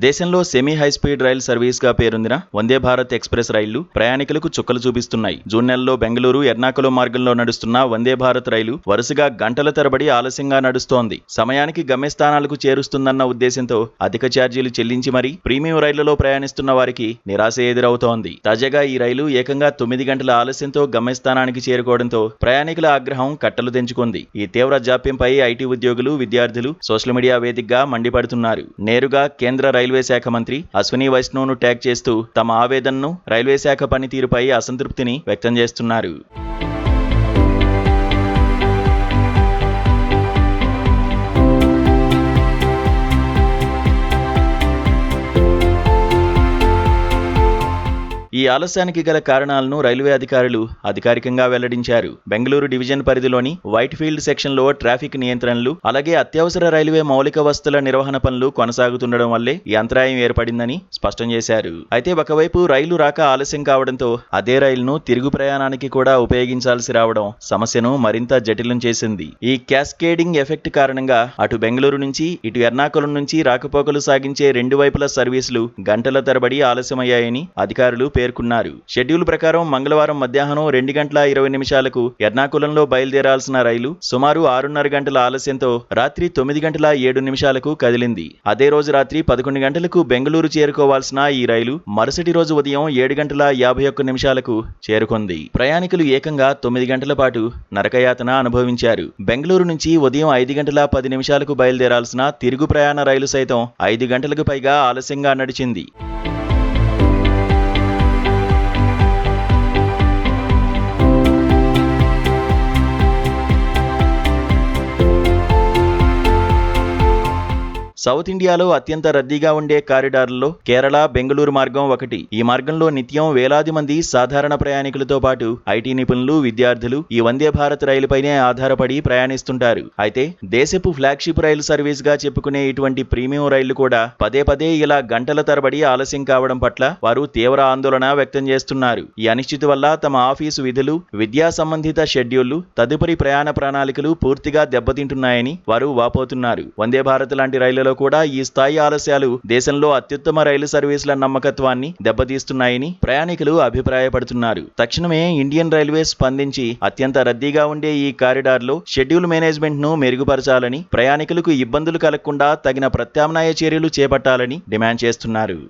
దేశంలో semi high speed rail సర్వీస్గా పేరొందిన Vande Bharat express రైళ్లు ప్రయాణికులకు చుక్కలు చూపిస్తున్నాయి. జూన్ నెలలో బెంగళూరు ఎర్నాకుళం మార్గంలో నడుస్తున్న వందే భారత్ రైలు వరుసగా గంటల తరబడి ఆలస్యంగా నడుస్తోంది. సమయానికి గమ్యస్థానాలకు చేరుస్తుందన్న ఉద్దేశంతో అధిక ఛార్జీలు చెల్లించి మరీ ప్రీమియం రైళ్లలో ప్రయాణిస్తున్న వారికి నిరాశ ఎదురవుతోంది. తాజాగా ఈ రైలు ఏకంగా 9 గంటల ఆలస్యంతో గమ్యస్థానానికి చేరుకోవడంతో ప్రయాణికుల ఆగ్రహం కట్టలు తెంచుకుంది. ఈ తీవ్ర జాప్యంపై ఐటీ ఉద్యోగులు, విద్యార్థులు సోషల్ మీడియా వేదికగా మండిపడుతున్నారు. నేరుగా కేంద్ర రైల్వే శాఖ మంత్రి అశ్విని వైష్ణవ్ను ట్యాగ్ చేస్తూ తమ ఆవేదనను, రైల్వే శాఖ పనితీరుపై అసంతృప్తిని వ్యక్తం చేస్తున్నారు. ఈ ఆలస్యానికి గల కారణాలను రైల్వే అధికారులు అధికారికంగా వెల్లడించారు. బెంగళూరు డివిజన్ పరిధిలోని వైట్ ఫీల్డ్ సెక్షన్లో ట్రాఫిక్ నియంత్రణలు, అలాగే అత్యవసర రైల్వే మౌలిక వసతుల నిర్వహణ పనులు కొనసాగుతుండడం వల్లే ఈ అంతరాయం ఏర్పడిందని స్పష్టం చేశారు. అయితే ఒకవైపు రైలు రాక ఆలస్యం కావడంతో అదే రైలును తిరుగు ప్రయాణానికి కూడా ఉపయోగించాల్సి రావడం సమస్యను మరింత జటిలం చేసింది. ఈ క్యాస్కేడింగ్ ఎఫెక్ట్ కారణంగా అటు బెంగళూరు నుంచి ఇటు ఎర్నాకుళం నుంచి రాకపోకలు సాగించే రెండు వైపుల సర్వీసులు గంటల తరబడి ఆలస్యమయ్యాయని అధికారులు పేర్కొన్నారు. షెడ్యూల్ ప్రకారం మంగళవారం మధ్యాహ్నం 2:20 ఎర్నాకుళంలో బయలుదేరాల్సిన రైలు సుమారు 6:30 గంటల ఆలస్యంతో రాత్రి 9:07 కదిలింది. అదే రోజు రాత్రి 11 గంటలకు బెంగళూరు చేరుకోవాల్సిన ఈ రైలు మరుసటి రోజు ఉదయం 7:51 చేరుకుంది. ప్రయాణికులు ఏకంగా 9 గంటల పాటు నరకయాతన అనుభవించారు. బెంగళూరు నుంచి ఉదయం 5:10 బయలుదేరాల్సిన తిరుగు ప్రయాణ రైలు సైతం 5 గంటలకు పైగా ఆలస్యంగా నడిచింది. సౌత్ ఇండియాలో అత్యంత రద్దీగా ఉండే కారిడార్లలో కేరళ, బెంగళూరు మార్గం ఒకటి. ఈ మార్గంలో నిత్యం వేలాది మంది సాధారణ ప్రయాణికులతో పాటు ఐటీ నిపుణులు, విద్యార్థులు ఈ వందే భారత్ రైలుపైనే ఆధారపడి ప్రయాణిస్తుంటారు. అయితే దేశపు ఫ్లాగ్షిప్ రైలు సర్వీస్ గా చెప్పుకునే ఇటువంటి ప్రీమియం రైళ్లు కూడా పదే పదే ఇలా గంటల తరబడి ఆలస్యం కావడం పట్ల వారు తీవ్ర ఆందోళన వ్యక్తం చేస్తున్నారు. ఈ అనిశ్చితి వల్ల తమ ఆఫీసు విధులు, విద్యా సంబంధిత షెడ్యూళ్లు, తదుపరి ప్రయాణ ప్రణాళికలు పూర్తిగా దెబ్బతింటున్నాయని వారు వాపోతున్నారు. వందే భారత్ లాంటి రైళ్లలో కూడా ఈ స్థాయి ఆలస్యాలు దేశంలో అత్యుత్తమ రైలు సర్వీసుల నమ్మకత్వాన్ని దెబ్బతీస్తున్నాయని ప్రయాణికులు అభిప్రాయపడుతున్నారు. తక్షణమే ఇండియన్ రైల్వేస్ స్పందించి అత్యంత రద్దీగా ఉండే ఈ కారిడార్లో షెడ్యూల్ మేనేజ్మెంట్ ను మెరుగుపరచాలని, ప్రయాణికులకు ఇబ్బందులు కలగకుండా తగిన ప్రత్యామ్నాయ చర్యలు చేపట్టాలని డిమాండ్ చేస్తున్నారు.